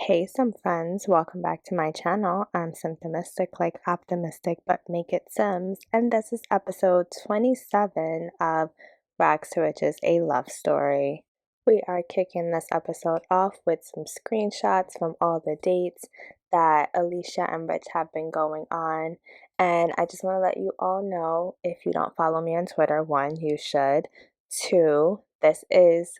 Hey, some friends, welcome back to my channel. I'm symptomistic like optimistic, but make it Sims, and this is episode 27 of Rags to Riches, a love story. We are kicking this episode off with some screenshots from all the dates that Alicia and Rich have been going on, and I just want to let you all know, if you don't follow me on Twitter, one, you should. Two, this is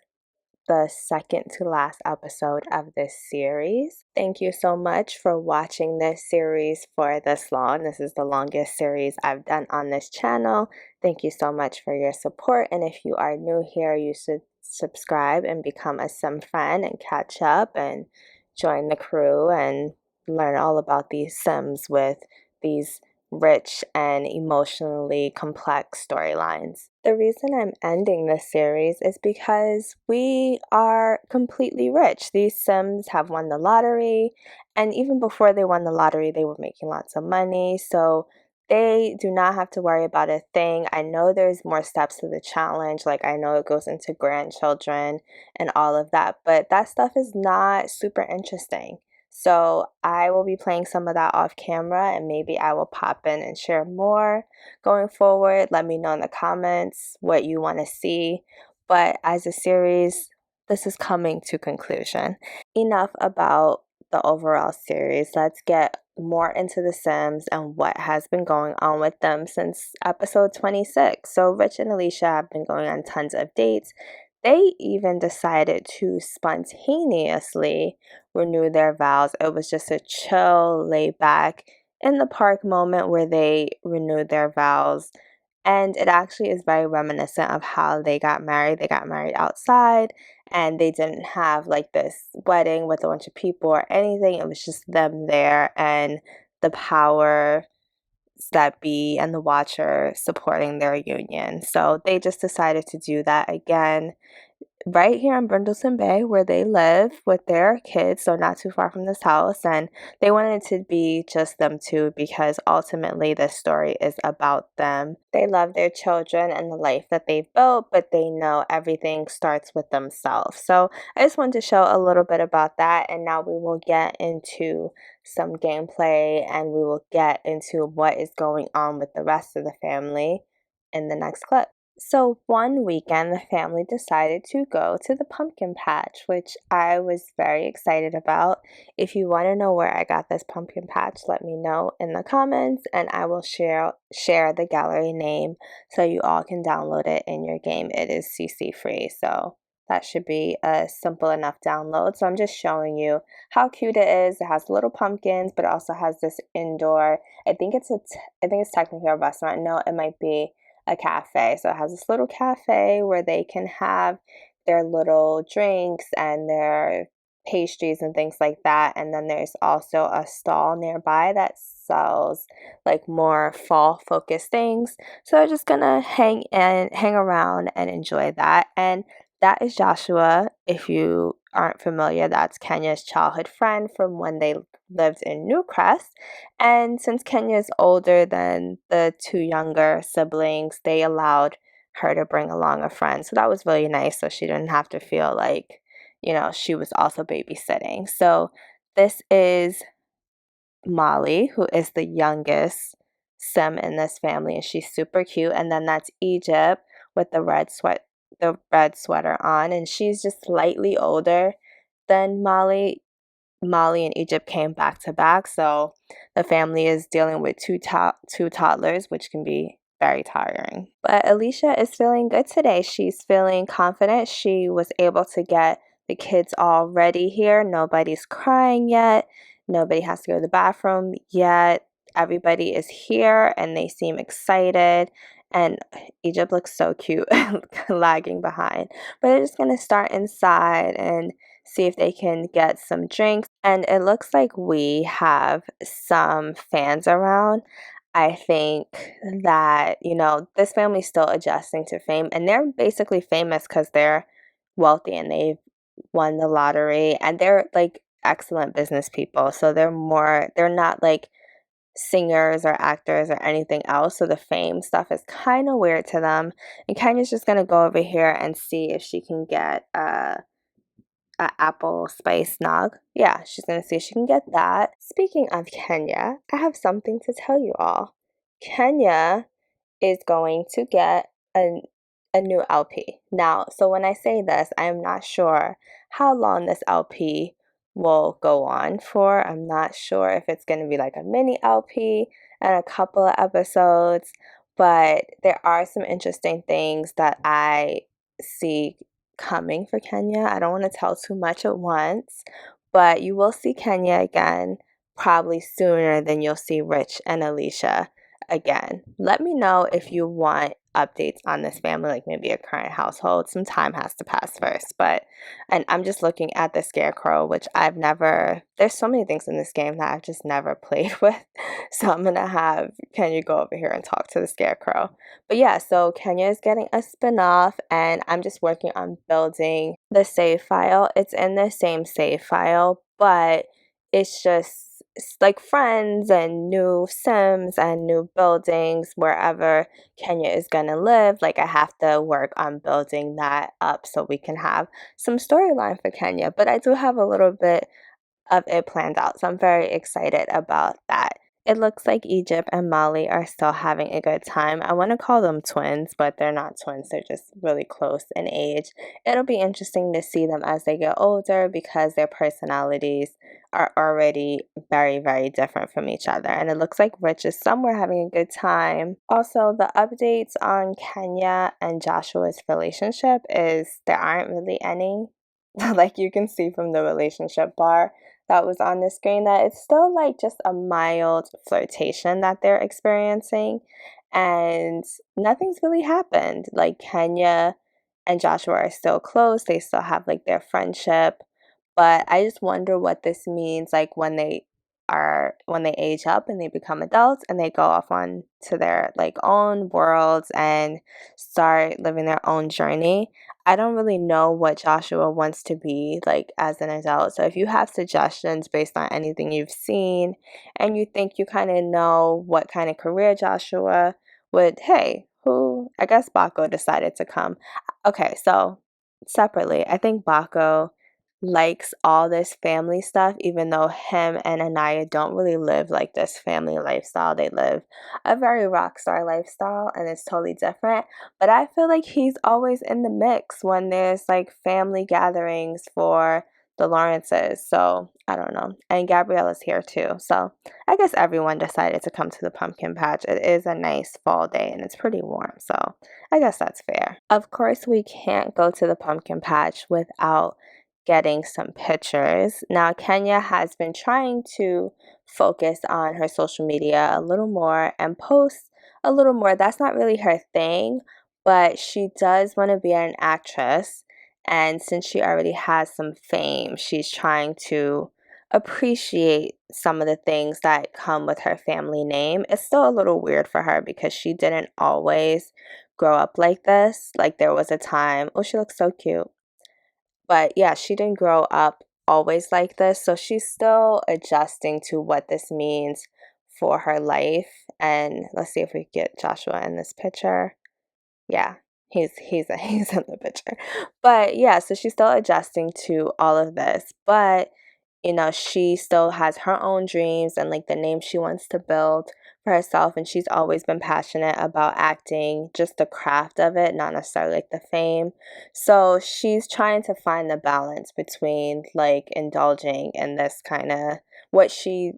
the second to last episode of this series. Thank you so much for watching this series for this long. This is the longest series I've done on this channel. Thank you so much for your support, and if you are new here, you should subscribe and become a Sim friend and catch up and join the crew and learn all about these Sims with these rich and emotionally complex storylines. The reason I'm ending this series is because we are completely rich. These Sims have won the lottery, and even before they won the lottery, they were making lots of money, so they do not have to worry about a thing. I know there's more steps to the challenge, like I know it goes into grandchildren and all of that, but that stuff is not super interesting. So I will be playing some of that off camera, and maybe I will pop in and share more going forward. Let me know in the comments what you want to see. But as a series, this is coming to conclusion. Enough about the overall series. Let's get more into the Sims and what has been going on with them since episode 26. So Rich and Alicia have been going on tons of dates. They even decided to spontaneously renew their vows. It was just a chill, laid back, in the park moment where they renewed their vows. And it actually is very reminiscent of how they got married. They got married outside, and they didn't have like this wedding with a bunch of people or anything. It was just them there and the powers that be and the Watcher supporting their union. So they just decided to do that again right here in Brindleton Bay, where they live with their kids, so not too far from this house. And they wanted it to be just them two because ultimately this story is about them. They love their children and the life that they've built, but they know everything starts with themselves. So I just wanted to show a little bit about that, and now we will get into some gameplay and we will get into what is going on with the rest of the family in the next clip. So one weekend, the family decided to go to the pumpkin patch, which I was very excited about. If you want to know where I got this pumpkin patch, let me know in the comments, and I will share the gallery name so you all can download it in your game. It is CC free, so that should be a simple enough download. So I'm just showing you how cute it is. It has little pumpkins, but it also has this indoor. I think it's technically a restaurant. No, it might be a cafe. So it has this little cafe where they can have their little drinks and their pastries and things like that. And then there's also a stall nearby that sells like more fall focused things. So I'm just gonna hang around and enjoy that. And that is Joshua. If you aren't familiar, that's Kenya's childhood friend from when they lived in Newcrest. And since Kenya is older than the two younger siblings, they allowed her to bring along a friend. So that was really nice. So she didn't have to feel like, she was also babysitting. So this is Molly, who is the youngest Sim in this family, and she's super cute. And then that's Egypt with the red sweater on, and she's just slightly older than Molly. Molly and Egypt came back to back, so the family is dealing with two toddlers, which can be very tiring. But Alicia is feeling good today. She's feeling confident. She was able to get the kids all ready here. Nobody's crying yet. Nobody has to go to the bathroom yet. Everybody is here and they seem excited. And Egypt looks so cute, lagging behind. But they're just going to start inside and see if they can get some drinks. And it looks like we have some fans around. I think that, this family's still adjusting to fame, and they're basically famous because they're wealthy and they've won the lottery, and they're like excellent business people. So they're not like singers or actors or anything else. So the fame stuff is kind of weird to them. And Kenya's just going to go over here and see if she can get an apple spice nog. Yeah, she's gonna see if she can get that. Speaking of Kenya, I have something to tell you all. Kenya is going to get a new LP. Now, so when I say this, I am not sure how long this LP will go on for. I'm not sure if it's going to be like a mini LP and a couple of episodes, but there are some interesting things that I see coming for Kenya. I don't want to tell too much at once, but you will see Kenya again probably sooner than you'll see Rich and Alicia again. Let me know if you want updates on this family, like maybe a current household. Some time has to pass first, and I'm just looking at the Scarecrow, which there's so many things in this game that I've just never played with. So I'm gonna have Kenya go over here and talk to the Scarecrow. But yeah, so Kenya is getting a spin-off, and I'm just working on building the save file. It's in the same save file, but it's just like friends and new Sims and new buildings wherever Kenya is gonna live. Like I have to work on building that up so we can have some storyline for Kenya. But I do have a little bit of it planned out, so I'm very excited about that. It looks like Egypt and Molly are still having a good time. I want to call them twins, but they're not twins. They're just really close in age. It'll be interesting to see them as they get older because their personalities are already very, very different from each other. And it looks like Rich is somewhere having a good time. Also, the updates on Kenya and Joshua's relationship is there aren't really any. Like you can see from the relationship bar that was on the screen that it's still like just a mild flirtation that they're experiencing, and nothing's really happened. Like Kenya and Joshua are still close, they still have like their friendship, but I just wonder what this means like when they age up and they become adults and they go off on to their like own worlds and start living their own journey. I don't really know what Joshua wants to be like as an adult. So if you have suggestions based on anything you've seen and you think you kind of know what kind of career Joshua would, hey, who I guess Baco decided to come. Okay, so separately, I think Baco likes all this family stuff, even though him and Anaya don't really live like this family lifestyle. They live a very rock star lifestyle and it's totally different. But I feel like he's always in the mix when there's like family gatherings for the Lawrences. So I don't know. And Gabriella's here too. So I guess everyone decided to come to the pumpkin patch. It is a nice fall day and it's pretty warm. So I guess that's fair. Of course, we can't go to the pumpkin patch without getting some pictures. Now, Kenya has been trying to focus on her social media a little more and post a little more. That's not really her thing, but she does want to be an actress. And since she already has some fame, she's trying to appreciate some of the things that come with her family name. It's still a little weird for her because she didn't always grow up like this. Like there was a time, oh, she looks so cute. But yeah, she didn't grow up always like this, so she's still adjusting to what this means for her life. And let's see if we get Joshua in this picture. Yeah, he's in the picture. But yeah, so she's still adjusting to all of this. But you know, she still has her own dreams and like the name she wants to build for herself. And she's always been passionate about acting, just the craft of it, not necessarily like the fame. So she's trying to find the balance between like indulging in this kind of what she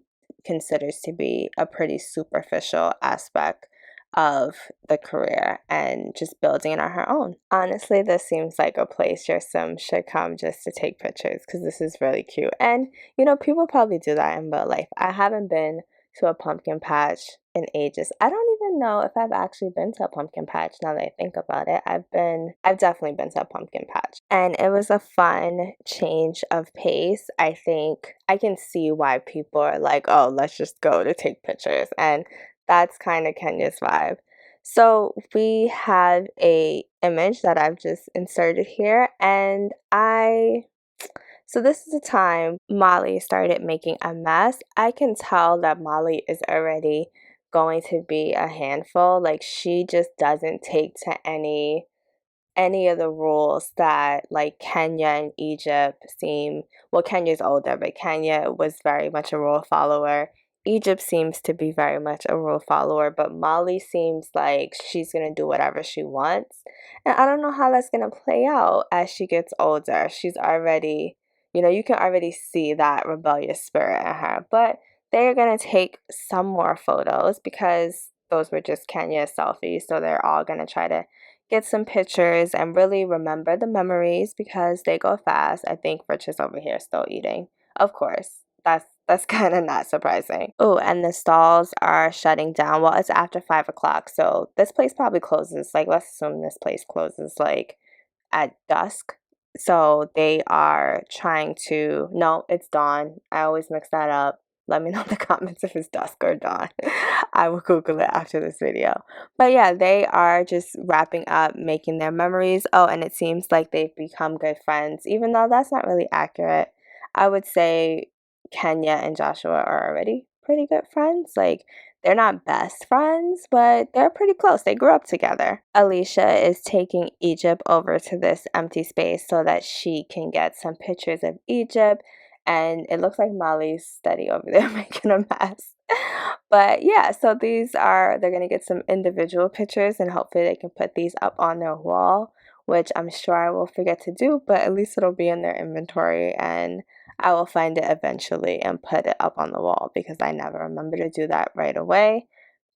considers to be a pretty superficial aspect of the career and just building it on her own. Honestly, this seems like a place your sim should come just to take pictures because this is really cute. And you know, people probably do that in real life. I haven't been to a pumpkin patch in ages. I don't even know if I've actually been to a pumpkin patch now that I think about it. I've definitely been to a pumpkin patch. And it was a fun change of pace. I think I can see why people are like, oh, let's just go to take pictures. And that's kind of Kenya's vibe. So we have a image that I've just inserted here, and so this is the time Molly started making a mess. I can tell that Molly is already going to be a handful. Like she just doesn't take to any any of the rules that like Kenya and Egypt seem, well, Kenya's older, but Kenya was very much a rule follower. Egypt seems to be very much a rule follower, but Molly seems like she's gonna do whatever she wants. And I don't know how that's gonna play out as she gets older. She's already, you can already see that rebellious spirit in her. But they're gonna take some more photos because those were just Kenya's selfies, so they're all gonna try to get some pictures and really remember the memories because they go fast. I think Rich is over here still eating. Of course. That's kind of not surprising. Oh, and the stalls are shutting down. Well, it's after 5 o'clock, so this place probably closes. Like, let's assume this place closes like at dusk. So they are trying to, no, it's dawn. I always mix that up. Let me know in the comments if it's dusk or dawn. I will Google it after this video. But yeah, they are just wrapping up, making their memories. Oh, and it seems like they've become good friends, even though that's not really accurate. I would say Kenya and Joshua are already pretty good friends. Like, they're not best friends, but they're pretty close. They grew up together. Alicia is taking Egypt over to this empty space so that she can get some pictures of Egypt. And it looks like Molly's steady over there making a mess. But yeah, so they're going to get some individual pictures and hopefully they can put these up on their wall, which I'm sure I will forget to do, but at least it'll be in their inventory and I will find it eventually and put it up on the wall because I never remember to do that right away.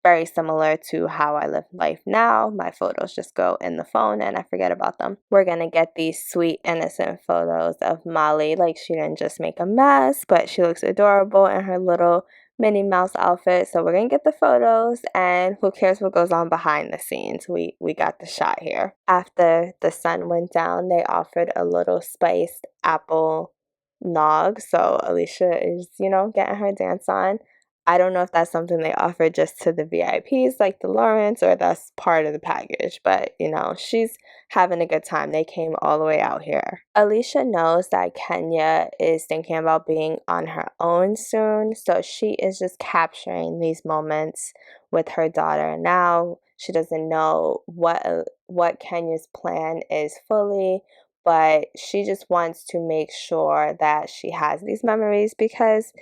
Very similar to how I live life now. My photos just go in the phone and I forget about them. We're gonna get these sweet, innocent photos of Molly. Like, she didn't just make a mess, but she looks adorable in her little Minnie Mouse outfit. So we're gonna get the photos and who cares what goes on behind the scenes. We got the shot here. After the sun went down, they offered a little spiced apple nog. So Alicia is, getting her dance on. I don't know if that's something they offer just to the VIPs like the Lawrence or that's part of the package, but she's having a good time. They came all the way out here. Alicia knows that Kenya is thinking about being on her own soon, so she is just capturing these moments with her daughter. Now she doesn't know what Kenya's plan is fully, but she just wants to make sure that she has these memories because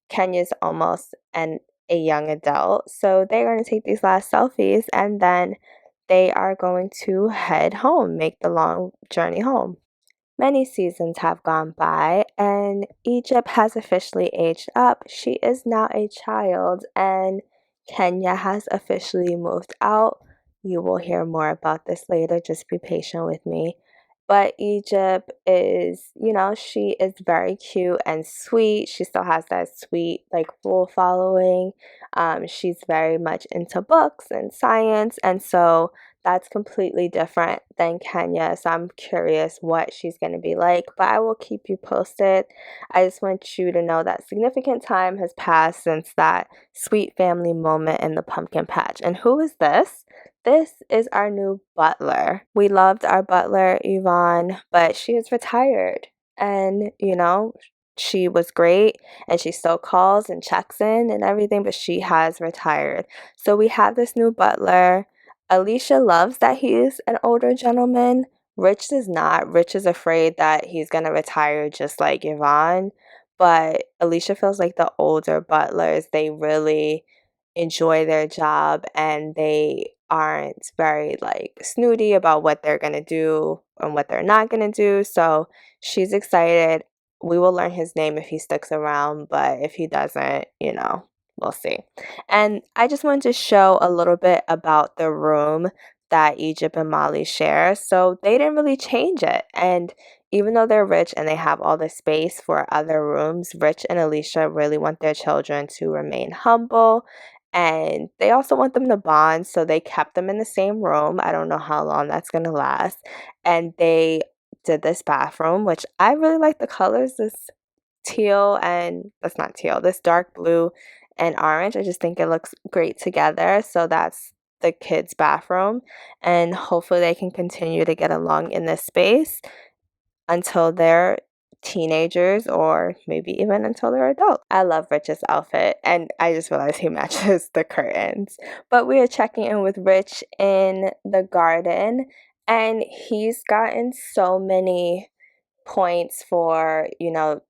Kenya's almost a young adult. So they're going to take these last selfies and then they are going to head home, make the long journey home. Many seasons have gone by, and Egypt has officially aged up. She is now a child, and Kenya has officially moved out. You will hear more about this later. Just be patient with me. But Egypt is, she is very cute and sweet. She still has that sweet, like, rule following. She's very much into books and science, and so that's completely different than Kenya, so I'm curious what she's going to be like, but I will keep you posted. I just want you to know that significant time has passed since that sweet family moment in the pumpkin patch. And who is this? This is our new butler. We loved our butler, Yvonne, but she is retired. And, she was great and she still calls and checks in and everything, but she has retired. So we have this new butler. Alicia loves that he is an older gentleman. Rich does not. Rich is afraid that he's going to retire just like Yvonne. But Alicia feels like the older butlers, they really enjoy their job and they aren't very like snooty about what they're going to do and what they're not going to do. So she's excited. We will learn his name if he sticks around, but if he doesn't, we'll see. And I just wanted to show a little bit about the room that Egypt and Molly share. So they didn't really change it. And even though they're rich and they have all the space for other rooms, Rich and Alicia really want their children to remain humble. And they also want them to bond, so they kept them in the same room. I don't know how long that's going to last. And they did this bathroom, which I really like the colors. This teal and that's not teal, this dark blue and orange. I just think it looks great together. So that's the kids' bathroom. And hopefully they can continue to get along in this space until they're teenagers or maybe even until they're adults. I love Rich's outfit and I just realized he matches the curtains. But we are checking in with Rich in the garden And he's gotten so many points for,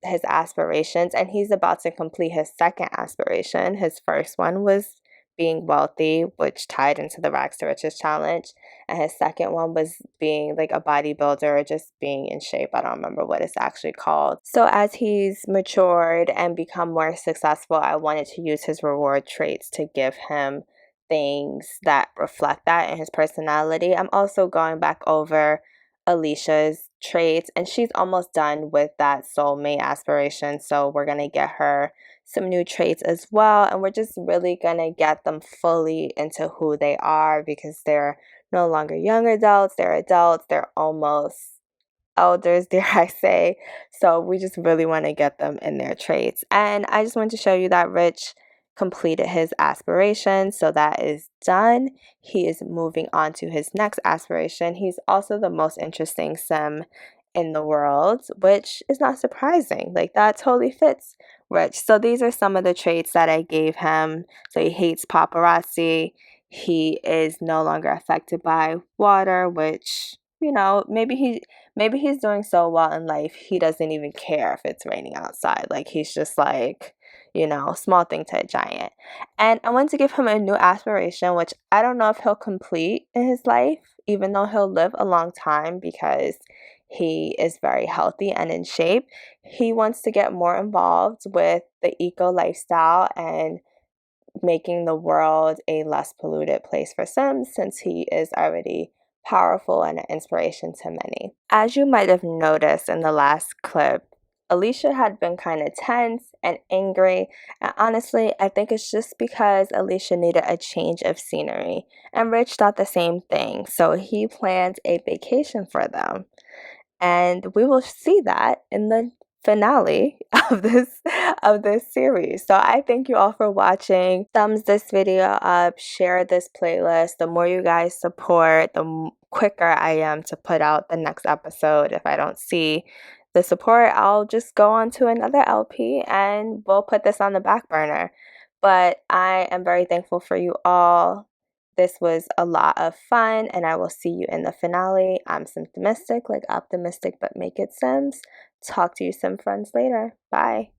his aspirations, and he's about to complete his second aspiration. His first one was being wealthy, which tied into the Rags to Riches challenge, and his second one was being like a bodybuilder or just being in shape. I don't remember what it's actually called. So as he's matured and become more successful, I wanted to use his reward traits to give him things that reflect that in his personality. I'm also going back over Alicia's traits, and she's almost done with that soulmate aspiration. So we're going to get her some new traits as well, and we're just really going to get them fully into who they are, because they're no longer young adults, they're almost elders, dare I say. So we just really want to get them in their traits. And I just want to show you that Rich completed his aspiration, so that is done. He is moving on to his next aspiration. He's also the most interesting sim in the world, which is not surprising. Like, that totally fits Rich. So these are some of the traits that I gave him. So he hates paparazzi. He is no longer affected by water, which, maybe he's doing so well in life, he doesn't even care if it's raining outside. Like, he's just like, small thing to a giant. And I want to give him a new aspiration, which I don't know if he'll complete in his life, even though he'll live a long time because he is very healthy and in shape. He wants to get more involved with the eco lifestyle and making the world a less polluted place for Sims, since he is already powerful and an inspiration to many. As you might have noticed in the last clip, Alicia had been kind of tense and angry, and honestly, I think it's just because Alicia needed a change of scenery, and Rich thought the same thing, so he planned a vacation for them. And we will see that in the finale of this series. So I thank you all for watching. Thumbs this video up, share this playlist. The more you guys support, the quicker I am to put out the next episode. If I don't see the support, I'll just go on to another LP and we'll put this on the back burner. But I am very thankful for you all. This was a lot of fun, and I will see you in the finale. I'm Symptomistic, like optimistic, but make it Sims. Talk to you, Sim friends, later. Bye.